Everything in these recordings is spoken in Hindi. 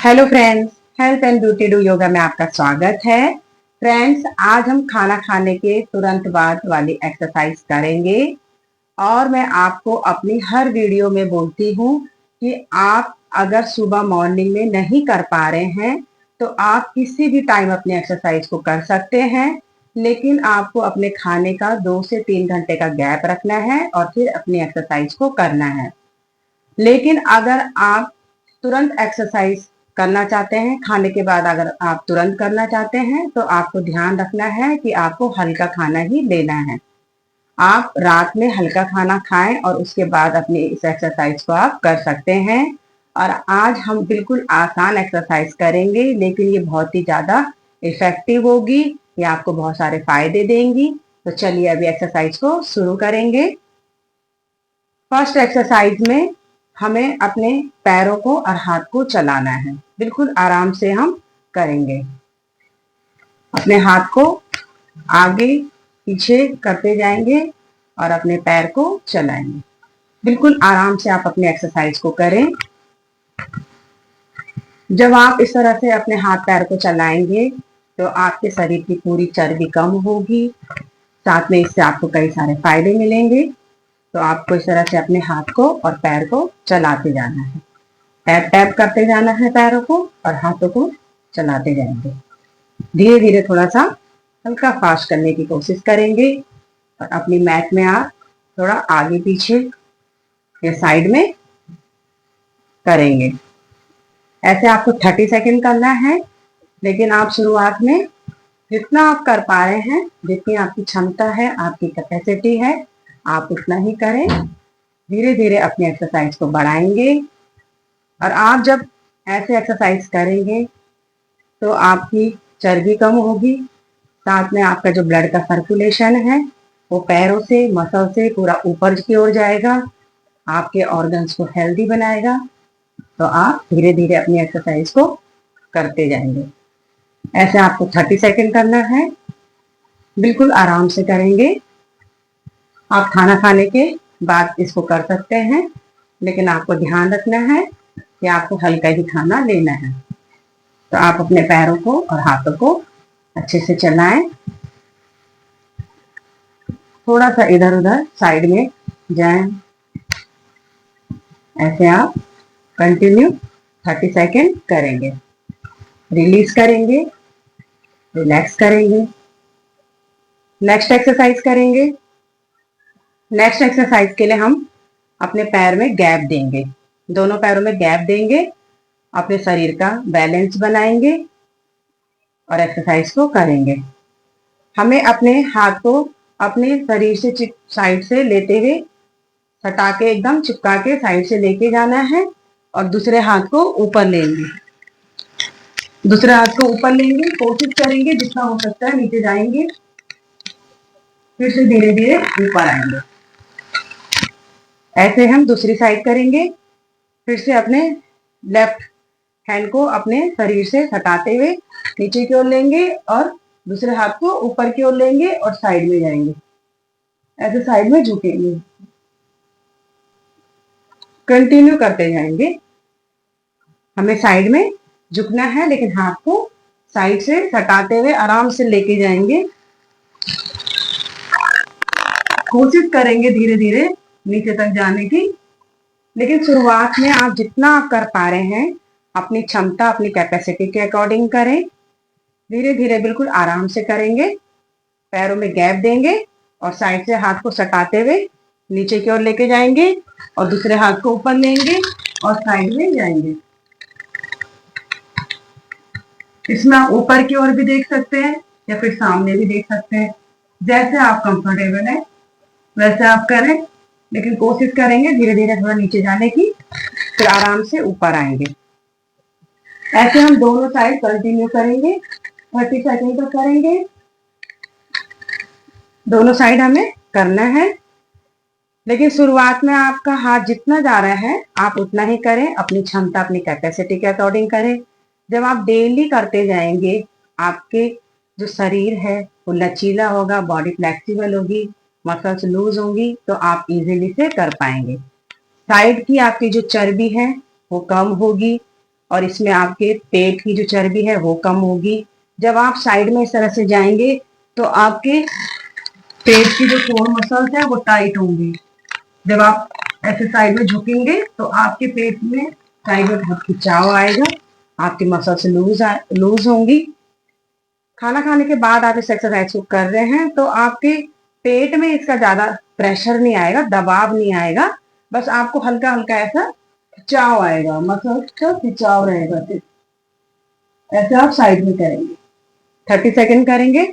Hello friends, health and beauty do yoga में आपका स्वागत है। फ्रेंड्स, आज हम खाना खाने के तुरंत बाद वाली एक्सरसाइज करेंगे। और मैं आपको अपनी हर वीडियो में बोलती हूँ कि आप अगर सुबह मॉर्निंग में नहीं कर पा रहे हैं तो आप किसी भी टाइम अपनी एक्सरसाइज को कर सकते हैं, लेकिन आपको अपने खाने का 2 से 3 घंटे का गैप रखना है और फिर अपनी एक्सरसाइज को करना है। लेकिन अगर आप तुरंत एक्सरसाइज करना चाहते हैं, खाने के बाद अगर आप तुरंत करना चाहते हैं तो आपको ध्यान रखना है कि आपको हल्का खाना ही लेना है। आप रात में हल्का खाना खाएं और उसके बाद अपनी इस एक्सरसाइज को आप कर सकते हैं। और आज हम बिल्कुल आसान एक्सरसाइज करेंगे, लेकिन ये बहुत ही ज्यादा इफेक्टिव होगी। ये आपको बहुत सारे फायदे देंगी। तो चलिए अभी एक्सरसाइज को शुरू करेंगे। फर्स्ट एक्सरसाइज में हमें अपने पैरों को और हाथ को चलाना है। बिल्कुल आराम से हम करेंगे। अपने हाथ को आगे पीछे करते जाएंगे और अपने पैर को चलाएंगे। बिल्कुल आराम से आप अपनी एक्सरसाइज को करें। जब आप इस तरह से अपने हाथ पैर को चलाएंगे तो आपके शरीर की पूरी चर्बी कम होगी। साथ में इससे आपको कई सारे फायदे मिलेंगे। तो आपको इस तरह से अपने हाथ को और पैर को चलाते जाना है। टैप टैप करते जाना है पैरों को और हाथों को चलाते जाएंगे। धीरे धीरे थोड़ा सा हल्का फास्ट करने की कोशिश करेंगे और अपनी मैट में आप थोड़ा आगे पीछे या साइड में करेंगे। ऐसे आपको 30 सेकेंड करना है, लेकिन आप शुरुआत में जितना आप कर पा रहे हैं, जितनी आपकी क्षमता है, आपकी कैपेसिटी है, आप उतना ही करें। धीरे धीरे अपनी एक्सरसाइज को बढ़ाएंगे। और आप जब ऐसे एक्सरसाइज करेंगे तो आपकी चर्बी कम होगी। साथ में आपका जो ब्लड का सर्कुलेशन है वो पैरों से मसल से पूरा ऊपर की ओर जाएगा, आपके ऑर्गन्स को हेल्दी बनाएगा। तो आप धीरे धीरे अपनी एक्सरसाइज को करते जाएंगे। ऐसे आपको 30 सेकेंड करना है। बिल्कुल आराम से करेंगे। आप खाना खाने के बाद इसको कर सकते हैं, लेकिन आपको ध्यान रखना है कि आपको हल्का ही खाना लेना है। तो आप अपने पैरों को और हाथों को अच्छे से चलाएं। थोड़ा सा इधर उधर साइड में जाएं। ऐसे आप कंटिन्यू 30 सेकेंड करेंगे। रिलीज करेंगे, रिलैक्स करेंगे। नेक्स्ट एक्सरसाइज करेंगे। नेक्स्ट एक्सरसाइज के लिए हम अपने पैर में गैप देंगे, दोनों पैरों में गैप देंगे, अपने शरीर का बैलेंस बनाएंगे और एक्सरसाइज को करेंगे। हमें अपने हाथ को अपने शरीर से साइड से लेते हुए सटा के एकदम चिपका के साइड से लेके जाना है और दूसरे हाथ को ऊपर लेंगे। दूसरे हाथ को ऊपर लेंगे, कोशिश करेंगे जितना हो सकता है नीचे जाएंगे, फिर से धीरे धीरे ऊपर आएंगे। ऐसे हम दूसरी साइड करेंगे। फिर से अपने लेफ्ट हैंड को अपने शरीर से हटाते हुए नीचे की ओर लेंगे और दूसरे हाथ को ऊपर की ओर लेंगे और साइड में जाएंगे। ऐसे साइड में झुकेंगे। कंटिन्यू करते जाएंगे। हमें साइड में झुकना है, लेकिन हाथ को साइड से हटाते हुए आराम से लेके जाएंगे। कोशिश करेंगे धीरे धीरे नीचे तक जाने की, लेकिन शुरुआत में आप जितना आप कर पा रहे हैं अपनी क्षमता अपनी कैपेसिटी के अकॉर्डिंग करें। धीरे धीरे बिल्कुल आराम से करेंगे। पैरों में गैप देंगे और साइड से हाथ को सटाते हुए नीचे की ओर लेके जाएंगे और दूसरे हाथ को ऊपर लेंगे और साइड में जाएंगे। इसमें आप ऊपर की ओर भी देख सकते हैं या फिर सामने भी देख सकते हैं। जैसे आप कंफर्टेबल है वैसे आप करें, लेकिन कोशिश करेंगे धीरे धीरे थोड़ा नीचे जाने की, फिर आराम से ऊपर आएंगे। ऐसे हम दोनों साइड कंटिन्यू करेंगे। 30 सेकेंड तक करेंगे। दोनों साइड हमें करना है, लेकिन शुरुआत में आपका हाथ जितना जा रहा है आप उतना ही करें। अपनी क्षमता अपनी कैपेसिटी के अकॉर्डिंग करें। जब आप डेली करते जाएंगे आपके जो शरीर है वो लचीला होगा, बॉडी फ्लेक्सिबल होगी, मसल्स लूज होंगी, तो आप इजीली से कर पाएंगे। साइड की आपकी जो चर्बी है वो कम होगी और इसमें आपके पेट की जो चर्बी है वो कम होगी। जब आप साइड में इस तरह से जाएंगे तो आपके पेट की जो कोर मसल्स है वो टाइट होंगी। जब आप ऐसे साइड में झुकेंगे तो आपके पेट में साइड में बहुत खिंचाव आएगा, आपकी मसल्स लूज होंगी। खाना खाने के बाद आप इस एक्सरसाइज को कर रहे हैं तो आपके पेट में इसका ज्यादा प्रेशर नहीं आएगा, दबाव नहीं आएगा, बस आपको हल्का हल्का ऐसा खिंचाव आएगा, मसल्स का खिंचाव रहेगा। ऐसे आप साइड में करेंगे, 30 सेकेंड करेंगे।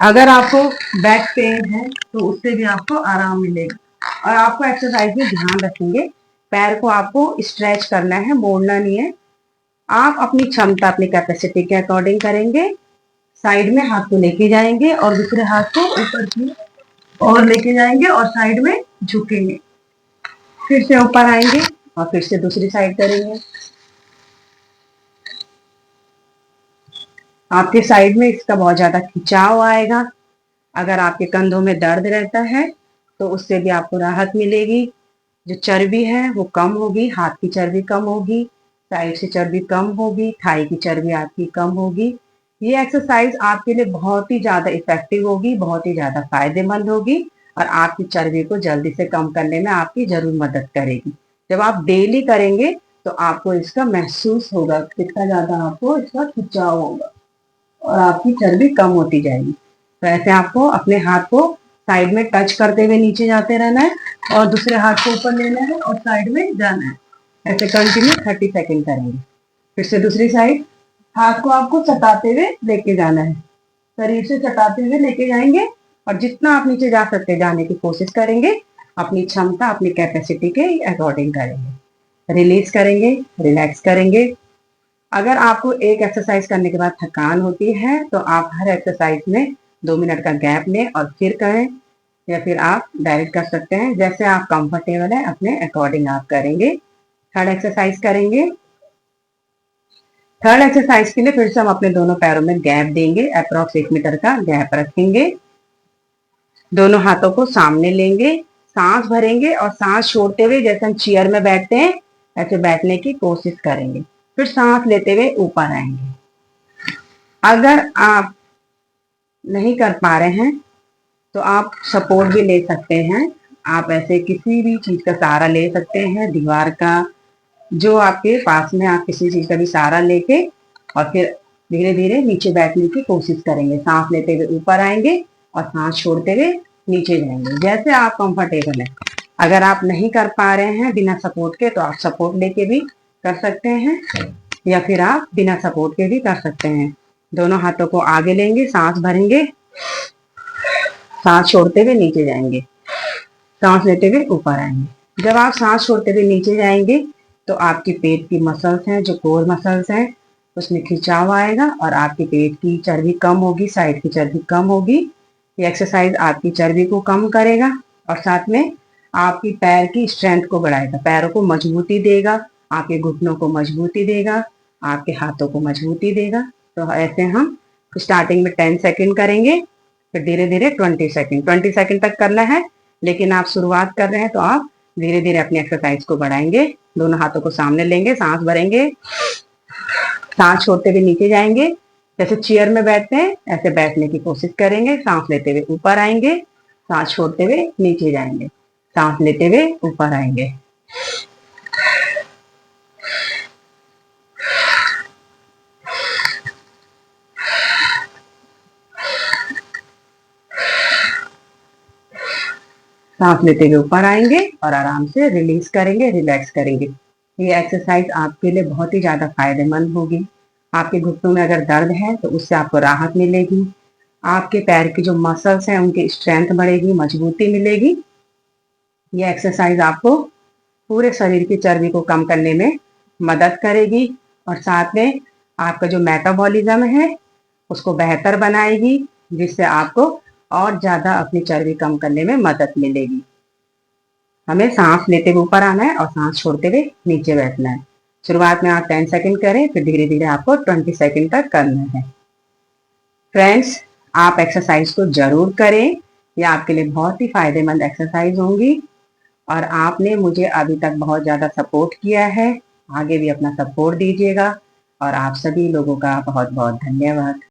अगर आपको बैक पेन है तो उससे भी आपको आराम मिलेगा। और आपको एक्सरसाइज में ध्यान रखेंगे, पैर को आपको स्ट्रेच करना है, मोड़ना नहीं है। आप अपनी क्षमता, अपनी कैपेसिटी के अकॉर्डिंग करेंगे। साइड में हाथ को लेके जाएंगे और दूसरे हाथ को ऊपर की और लेके जाएंगे और साइड में झुकेंगे, फिर से ऊपर आएंगे और फिर से दूसरी साइड करेंगे। आपके साइड में इसका बहुत ज्यादा खिंचाव आएगा। अगर आपके कंधों में दर्द रहता है तो उससे भी आपको राहत मिलेगी। जो चर्बी है वो कम होगी, हाथ की चर्बी कम होगी, साइड से चर्बी कम होगी, थाई की चर्बी आपकी कम होगी। ये एक्सरसाइज आपके लिए बहुत ही ज्यादा इफेक्टिव होगी, बहुत ही ज्यादा फायदेमंद होगी और आपकी चर्बी को जल्दी से कम करने में आपकी जरूर मदद करेगी। जब आप डेली करेंगे तो आपको इसका महसूस होगा, कितना ज्यादा आपको इसका खिंचाव होगा और आपकी चर्बी कम होती जाएगी। तो ऐसे आपको अपने हाथ को साइड में टच करते हुए नीचे जाते रहना है और दूसरे हाथ को ऊपर लेना है और साइड में जाना है। ऐसे कंटिन्यू 30 सेकेंड करेंगे। फिर से दूसरी साइड, हाथ को आपको चटाते हुए लेके जाना है, शरीर से चटाते हुए लेके जाएंगे और जितना आप नीचे जा सकते जाने की कोशिश करेंगे, अपनी क्षमता, अपनी कैपेसिटी के अकॉर्डिंग करेंगे। रिलीज करेंगे, रिलैक्स करेंगे। अगर आपको एक एक्सरसाइज करने के बाद थकान होती है तो आप हर एक्सरसाइज में 2 मिनट का गैप लें और फिर करें, या फिर आप डायरेक्ट कर सकते हैं, जैसे आप कंफर्टेबल है अपने अकॉर्डिंग आप करेंगे। थर्ड एक्सरसाइज करेंगे। थर्ड एक्सरसाइज के लिए फिर से हम अपने दोनों पैरों में गैप देंगे, अप्रॉक्स 1 मीटर का गैप रखेंगे। दोनों हाथों को सामने लेंगे, सांस भरेंगे और सांस छोड़ते हुए जैसे हम चेयर में बैठते हैं ऐसे बैठने की कोशिश करेंगे। फिर सांस लेते हुए ऊपर आएंगे। अगर आप नहीं कर पा रहे हैं तो आप सपोर्ट भी ले सकते हैं। आप ऐसे किसी भी चीज का सहारा ले सकते हैं, दीवार का, जो आपके पास में, आप किसी चीज का भी सहारा लेके और फिर धीरे धीरे नीचे बैठने की कोशिश करेंगे। सांस लेते हुए ऊपर आएंगे और सांस छोड़ते हुए नीचे जाएंगे, जैसे आप कंफर्टेबल है। अगर आप नहीं कर पा रहे हैं बिना सपोर्ट के तो आप सपोर्ट लेके भी कर सकते हैं या फिर आप बिना सपोर्ट के भी कर सकते हैं। दोनों हाथों को आगे लेंगे, सांस भरेंगे, सांस छोड़ते हुए नीचे जाएंगे, सांस लेते हुए ऊपर आएंगे। जब आप सांस छोड़ते हुए नीचे जाएंगे तो आपकी पेट की मसल्स हैं, जो कोर मसल्स हैं, उसमें खिंचाव आएगा और आपके पेट की चर्बी कम होगी, साइड की चर्बी कम होगी। ये एक्सरसाइज आपकी चर्बी को कम करेगा और साथ में आपकी पैर की स्ट्रेंथ को बढ़ाएगा, पैरों को मजबूती देगा, आपके घुटनों को मजबूती देगा, आपके हाथों को मजबूती देगा। तो ऐसे हम स्टार्टिंग में 10 सेकेंड करेंगे, फिर धीरे धीरे 20 सेकेंड, 20 सेकेंड तक करना है। लेकिन आप शुरुआत कर रहे हैं तो आप धीरे धीरे अपनी एक्सरसाइज को बढ़ाएंगे। दोनों हाथों को सामने लेंगे, सांस भरेंगे, सांस छोड़ते हुए नीचे जाएंगे, जैसे चेयर में बैठते हैं ऐसे बैठने की कोशिश करेंगे। सांस लेते हुए ऊपर आएंगे, सांस छोड़ते हुए नीचे जाएंगे, सांस लेते हुए ऊपर आएंगे। सांस लेते हुए ऊपर आएंगे और आराम से रिलीज करेंगे, रिलैक्स करेंगे। ये एक्सरसाइज आपके लिए बहुत ही ज्यादा फायदेमंद होगी। आपके घुटनों में अगर दर्द है तो उससे आपको राहत मिलेगी, आपके पैर की जो मसल्स हैं उनकी स्ट्रेंथ बढ़ेगी, मजबूती मिलेगी। ये एक्सरसाइज आपको पूरे शरीर की चर्बी को कम करने में मदद करेगी और साथ में आपका जो मेटाबॉलिज्म है उसको बेहतर बनाएगी, जिससे आपको और ज्यादा अपनी चर्बी कम करने में मदद मिलेगी। हमें सांस लेते हुए ऊपर आना है और सांस छोड़ते हुए नीचे बैठना है। शुरुआत में आप 10 सेकेंड करें, फिर धीरे धीरे आपको 20 सेकेंड तक करना है। फ्रेंड्स, आप एक्सरसाइज को जरूर करें, यह आपके लिए बहुत ही फायदेमंद एक्सरसाइज होंगी और आपने मुझे अभी तक बहुत ज्यादा सपोर्ट किया है। आगे भी अपना सपोर्ट दीजिएगा और आप सभी लोगों का बहुत बहुत धन्यवाद।